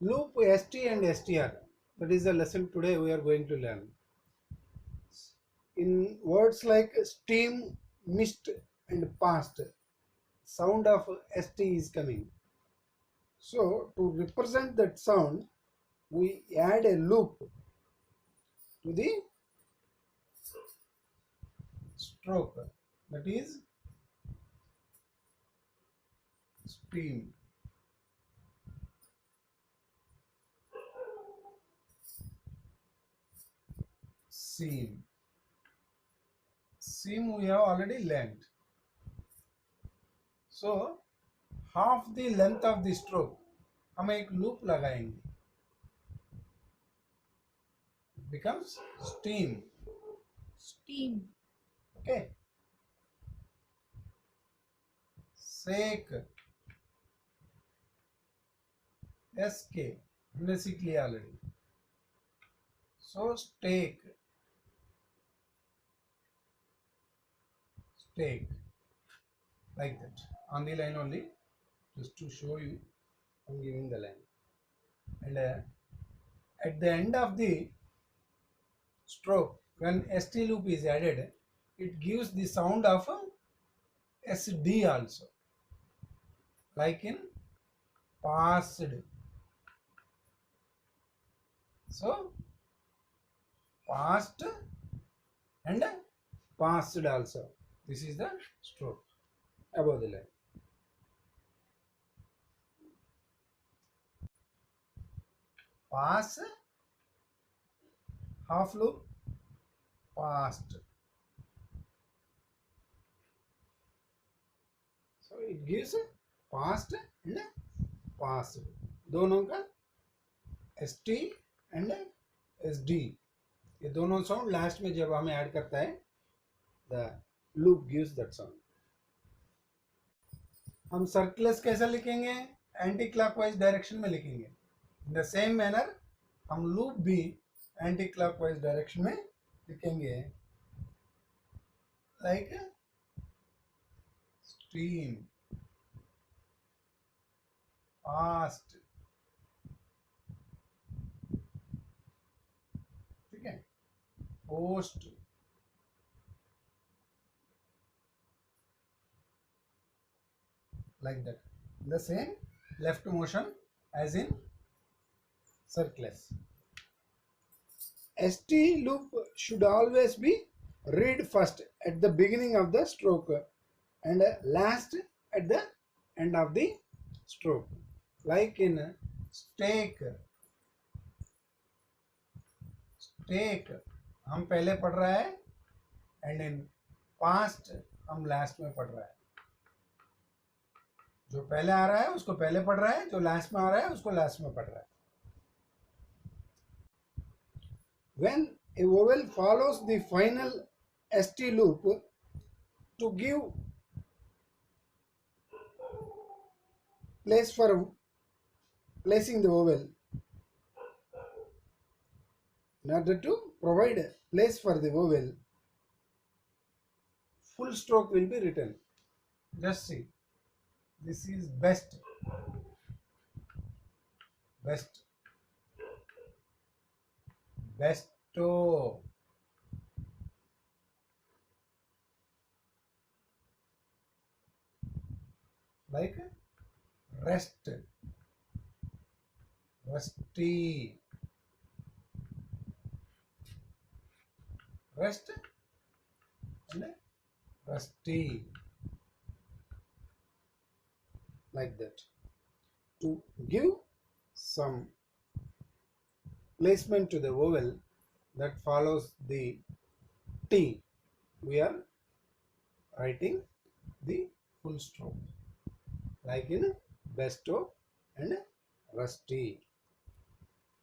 loop st and str. That is the lesson today we are going to learn. In words like steam, mist and past, sound of st is coming. So to represent that sound, we add a loop to the stroke, that is steam. Seam. Seam we have already learned. So half the length of the stroke हम एक loop लगाएंगे, becomes steam. Steam. Okay. Sake, sk हमने सीख लिया already. So stake, stake, like that on the line only, just to show you I'm giving the line. And at the end of the stroke, when st loop is added, it gives the sound of sd also, like in passed. So past and passed also, this is the stroke above the line. Pass, half loop, past. So it gives past and past, दोनों का st and sd, ये दोनों sound last में जब हमें add करता है, the loop gives that sound. हम सर्कुलस कैसा लिखेंगे? एंटी क्लॉकवाइज डायरेक्शन में लिखेंगे. इन द सेम मैनर हम लूप भी एंटी क्लॉकवाइज डायरेक्शन में लिखेंगे, लाइक स्ट्रीम, पास्ट. ठीक है, post, like that. The same left motion as in circles. ST loop should always be read first at the beginning of the stroke and last at the end of the stroke, like in stake. Stake हम पहले पढ़ रहा है, and in past हम last में पढ़ रहा है. जो पहले आ रहा है उसको पहले पढ़ रहा है, जो लास्ट में आ रहा है उसको लास्ट में पढ़ रहा है. When a vowel follows the final st loop, to give place for placing the vowel, in order to provide place for the vowel, full stroke will be written. Just see, this is best, best, besto, like rest, rusty, rest and rusty, like that. To give some placement to the vowel that follows the T, we are writing the full stroke, like in besto and rusty.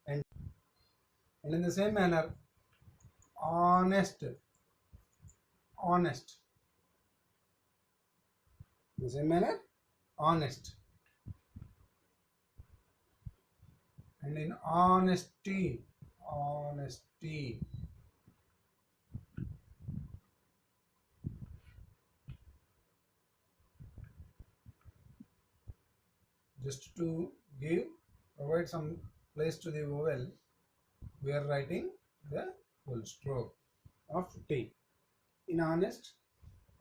And in the same manner, honest, honest. In the same manner, honest. And in honesty, honesty. Just to give provide some place to the vowel, we are writing the full stroke of T. In honest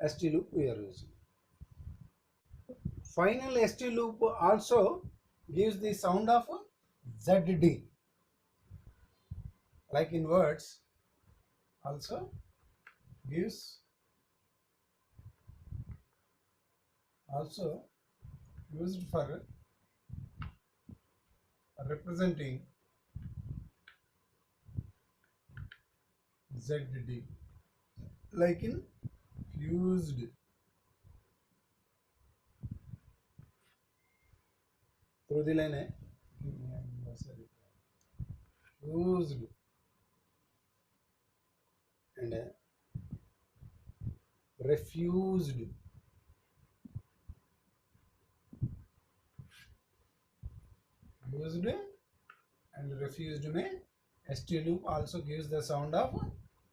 ST loop we are using. Final ST loop also gives the sound of ZD, like in words also gives also used for representing ZD, like in fused. Through the line है fused and refused. Used and refused में ST loop also gives the sound of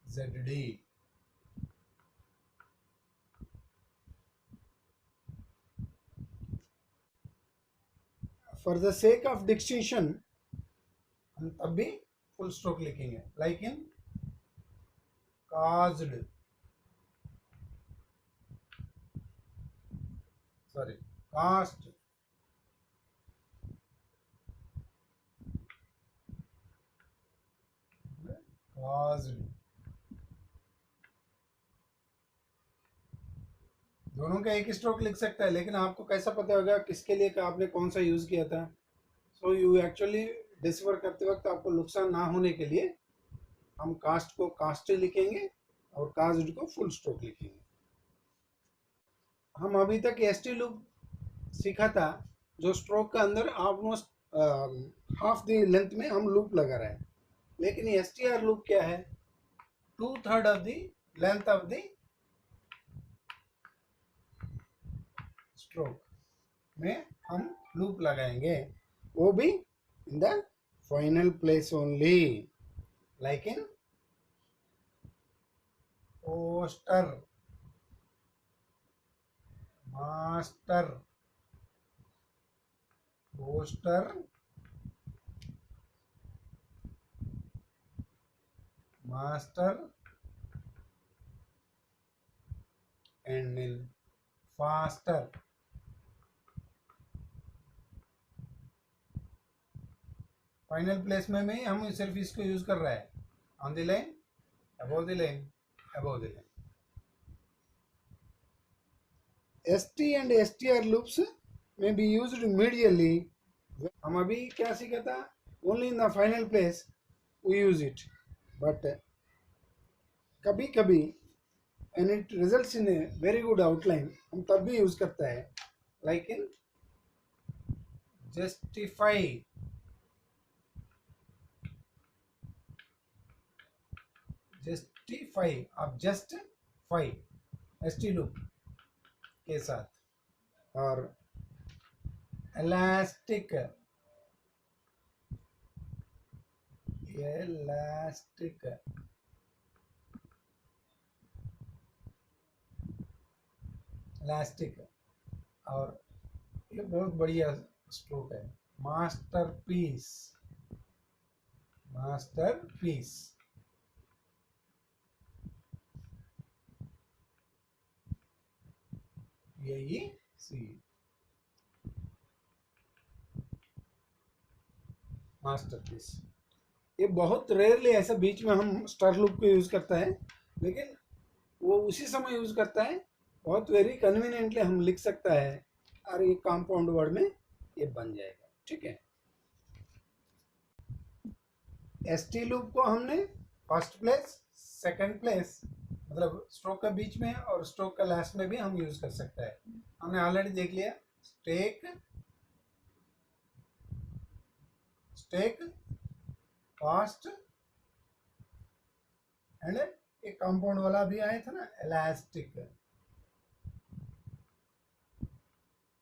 ZD. For the sake of distinction हम तब भी full stroke लिखेंगे, like in caused, caused, दोनों का एक stroke लिख सकता है, लेकिन आपको कैसा पता होगा किसके लिए का आपने कौन सा यूज किया था. सो यू एक्चुअली डिसवर करते वक्त आपको नुकसान ना होने के लिए हम कास्ट को कास्ट लिखेंगे और कास्ड को फुल स्ट्रोक लिखेंगे. हम अभी तक एसटी लूप सीखा था जो स्ट्रोक का अंदर ऑलमोस्ट हाफ द लेंथ में हम लूप लगा रहे हैं, लेकिन एसटीआर लूप क्या है, 2/3 of the length of the stroke में हम लूप लगाएंगे, वो भी in the final place only, like in poster, master, poster, master and in faster. Final place में हम सिर्फ इसको यूज कर रहा है, on the line, above the line, above the line. ST and STR loops may be used immediately. हम अभी क्या सीखा था, only in the final place we use it, but कभी कभी and it results in a very good outline हम तब भी यूज करता है, like in justify, justify of just फाई ST loop के साथ, और elastic, elastic, elastic, और ये बहुत बढ़िया स्ट्रोक है, मास्टरपीस, मास्टरपीस. यही सी मास्टरपीस. ये बहुत रेयरली ऐसा बीच में हम स्टार लूप को यूज करता है, लेकिन वो उसी समय यूज करता है, बहुत वेरी कन्वीनियंटली हम लिख सकता है और ये कंपाउंड वर्ड में ये बन जाएगा. ठीक है, एसटी लूप को हमने फर्स्ट प्लेस, सेकंड प्लेस, मतलब स्ट्रोक का बीच में और स्ट्रोक का लास्ट में भी हम यूज कर सकते हैं. हमने ऑलरेडी देख लिया, स्टेक, स्टेक, फास्ट एंड एक कंपाउंड वाला भी आया था ना, इलास्टिक,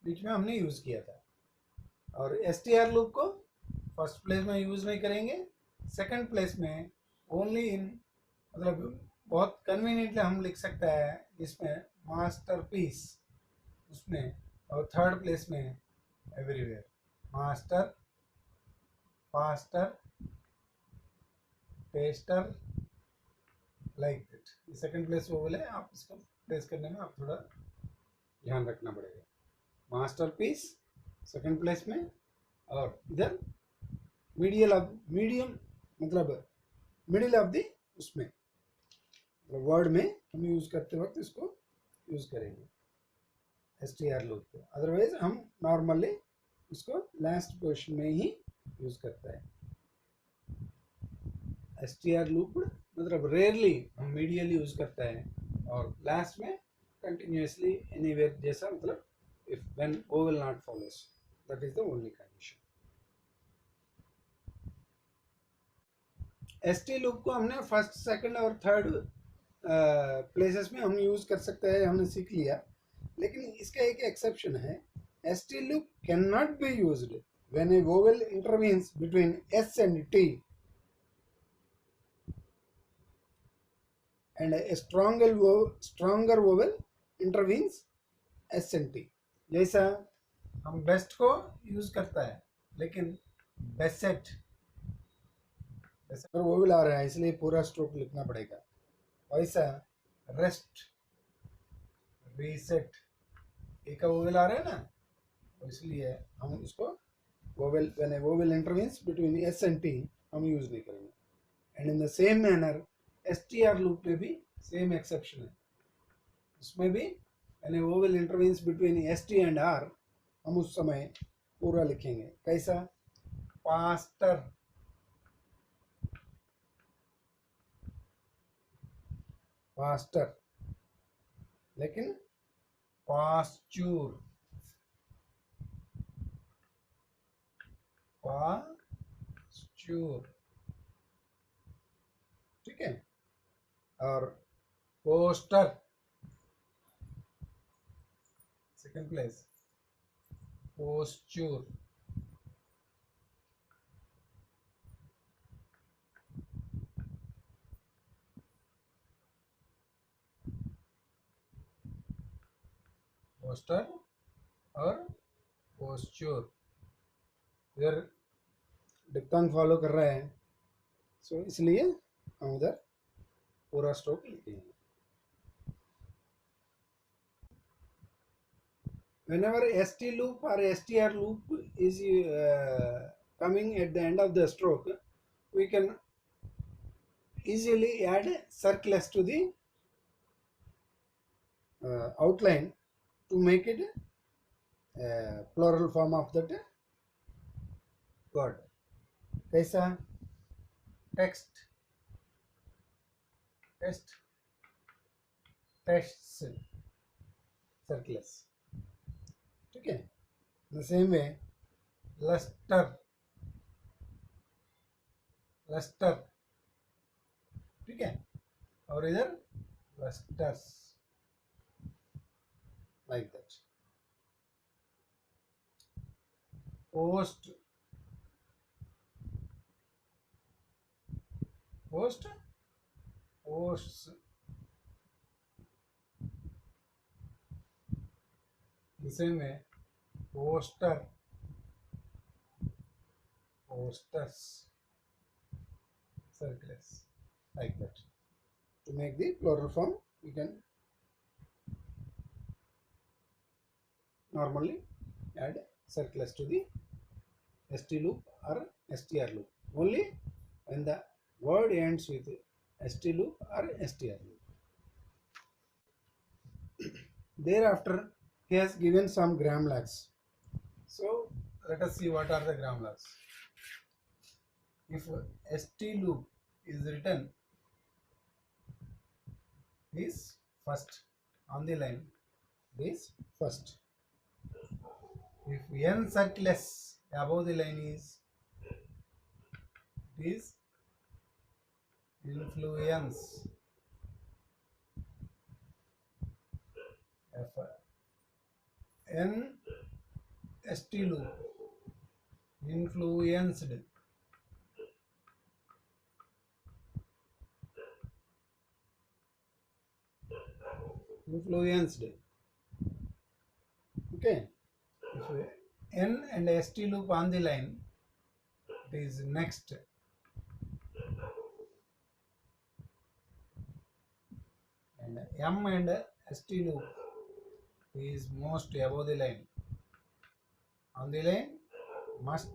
बीच में हमने यूज किया था. और एसटीआर लूप को फर्स्ट प्लेस में यूज नहीं करेंगे, सेकंड प्लेस में ओनली इन, मतलब बहुत कन्वीनियंटली हम लिख सकता है जिसमें मास्टरपीस उसमें, और थर्ड प्लेस में everywhere, master faster, faster, like that. ये सेकंड प्लेस वोवेल है, आप इसको प्लेस करने में आप थोड़ा ध्यान रखना पड़ेगा. मास्टरपीस सेकंड प्लेस में, और इधर मीडियम मतलब मिडिल ऑफ द उसमें वर्ड में हम यूज करते वक्त इसको यूज करेंगे STR लूप को. अदरवाइज हम नॉर्मली इसको लास्ट पोजीशन में ही यूज करता है. STR लूप मतलब रेयरली हम मीडियली यूज करता है, और लास्ट में कंटिन्यूसली एनीवेयर जैसा, मतलब if when vowel not follows, that is the only condition. ST loop को हमने फर्स्ट, सेकंड और थर्ड प्लेसेस में हम यूज कर सकते हैं, हमने सीख लिया. लेकिन इसका एक एक्सेप्शन है. ST loop cannot be used when a vowel intervenes between S and T, and a stronger vowel intervenes S and T. जैसा हम बेस्ट को यूज करता है, लेकिन बेसेट अगर वोवेल आ रहा है इसलिए पूरा स्ट्रोक लिखना पड़ेगा. वैसा रेस्ट, रीसेट, एक का वोवेल आ रहा है ना, तो इसलिए हम इसको vowel when a vowel intervenes between S and T हम यूज नहीं करेंगे. And in the same manner STR loop में भी सेम एक्सेप्शन है. उसमें भी when a vowel intervenes between ST and R हम उस समय पूरा लिखेंगे. कैसा? फास्टर, फास्टर, लेकिन पास्चूर, पास्चूर, ठीक है. और पोस्टर सेकंड प्लेस, पोस्चूर, पोस्टर और पोस्चर. इधर डिप्थोंग फॉलो कर रहा है, सो इसलिए हम उधर पूरा स्ट्रोक लिखेंगे. Whenever ST loop or STR loop is coming at the end of the stroke, we can easily add circles to the outline to make it plural form of that word. कैसा? Text, test, text, circles, ठीक है. The same way lustre, lustre, ठीक है. और इधर लस्टर्स, like that. Post, post, posts. The same way, poster, posters, circles, like that. To make the plural form, we can normally add circles to the ST loop or STR loop only when the word ends with ST loop or STR loop. Thereafter, he has given some grammar lags. So let us see what are the grammar lags. If ST loop is written is first on the line, is first. If n circles above the line is influence. If n ST loop influenced, okay. If n and ST loop on the line, it is next. And M and ST loop is most above the line. On the line, must.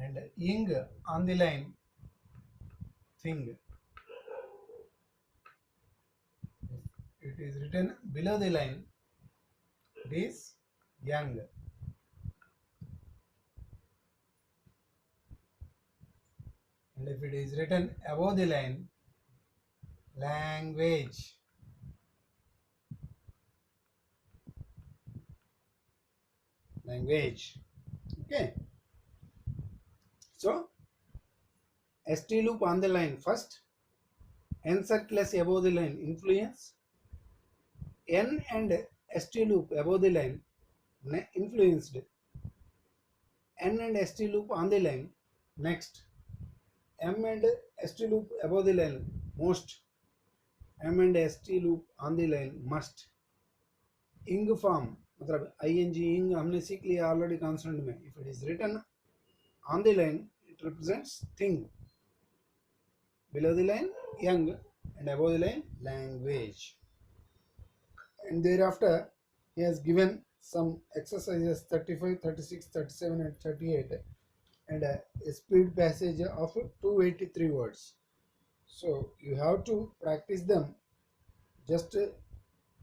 And ing on the line, thing. If it is written below the line, it is young. And if it is written above the line, language. Language. Okay. So, ST loop on the line first, N circles above the line influence, N and ST loop above the line influenced, N and ST loop on the line next, M and ST loop above the line most, M and ST loop on the line must. ing form मतलब ing ing हमने सीख लिया already consonant में. If it is written on the line, it represents thing. Below the line, young, and above the line, language. And thereafter, he has given some exercises 35, 36, 37, and 38, and a speed passage of 283 words. So you have to practice them. Just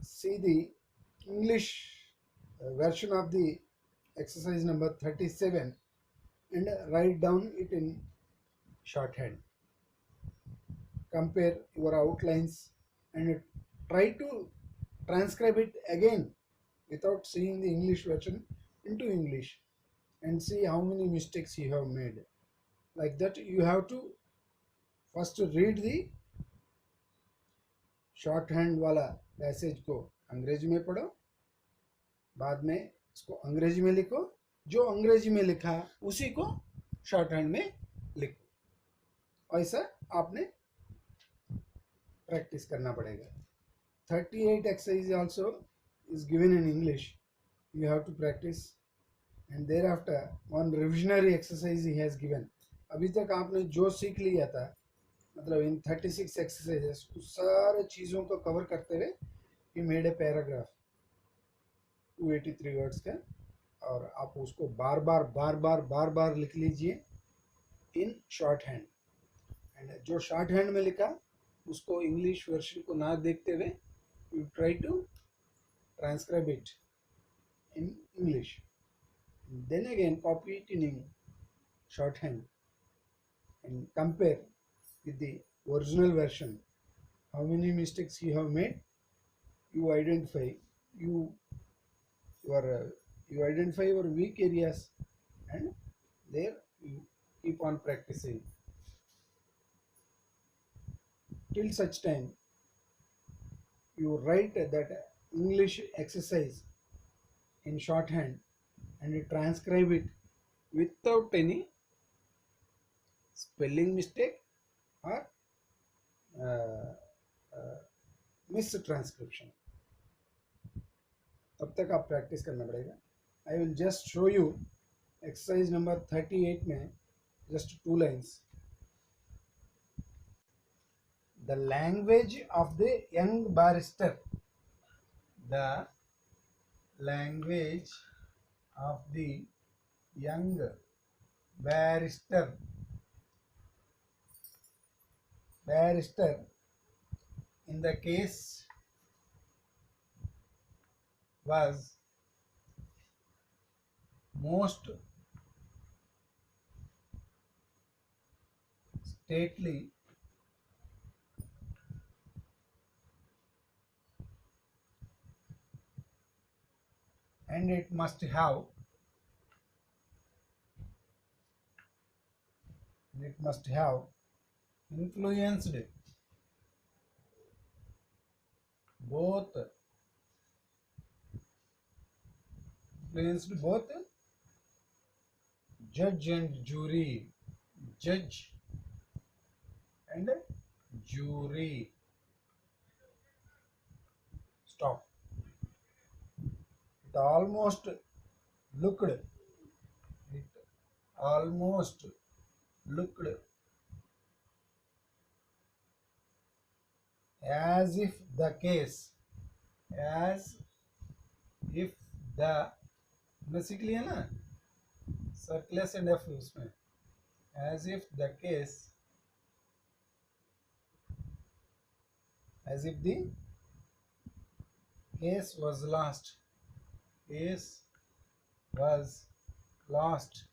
see the English version of the exercise number 37 and write down it in shorthand. Compare your outlines and try to transcribe it again without seeing the English version into English and see how many mistakes you have made. Like that, you have to first read the shorthand वाला passage को अंग्रेजी में पढ़ो, बाद में इसको अंग्रेजी में लिखो, जो अंग्रेजी में लिखा है उसी को शॉर्ट हैंड में लिखो. ऐसा आपने प्रैक्टिस करना पड़ेगा. 38 exercise also is given in English. You have to practice, and thereafter one revisionary exercise he has given. अभी तक आपने जो सीख लिया था, मतलब इन 36 exercises उस सारे चीज़ों को कवर करते हुए he made a paragraph 283 words का, और आप उसको बार बार लिख लीजिए इन शॉर्ट हैंड. एंड जो शॉर्ट हैंड में लिखा उसको इंग्लिश वर्जन को ना देखते हुए you try to transcribe it in English, then again copy it in shorthand and compare with the original version how many mistakes you have made. You identify you identify your weak areas, and there you keep on practicing till such time you write that English exercise in shorthand and you transcribe it without any spelling mistake or mistranscription. तब तक आप practice करना पड़ेगा. I will just show you exercise number 38 में just 2 lines. The language of the young barrister. The language of the young barrister. Barrister in the case was most stately and it must have influenced both judge and jury. Judge and jury. stop. It almost looked. It almost looked as if the case, as if the basically है ना सर्कलेस and F उसमें, as if the case, as if the case was lost, case was lost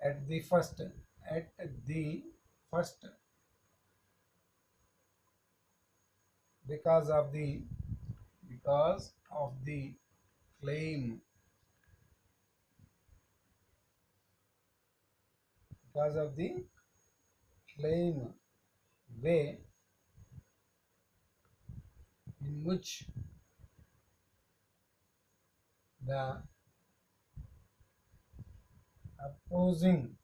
at the first, because of the claim, because of the claim way in which the opposing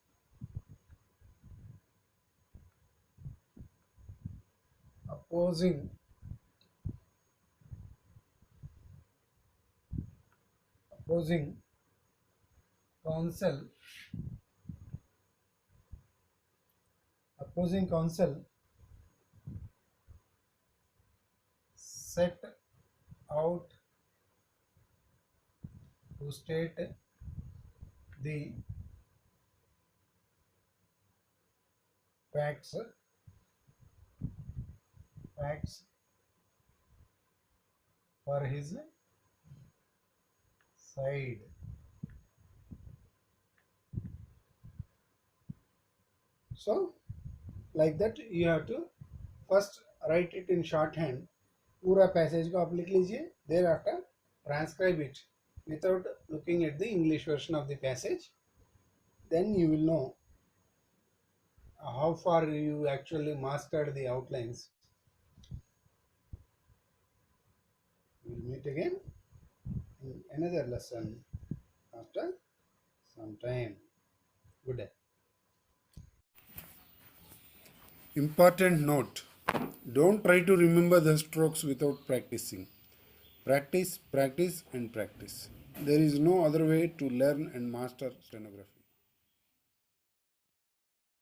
counsel set out to state the facts for his side. So like that you have to first write it in shorthand. पूरा passage को आप लिख लीजिए, there after transcribe it without looking at the English version of the passage. Then you will know how far you actually mastered the outlines. We will meet again in another lesson after some time. Good day. Important note: don't try to remember the strokes without practicing. Practice, practice, and practice. There is no other way to learn and master stenography.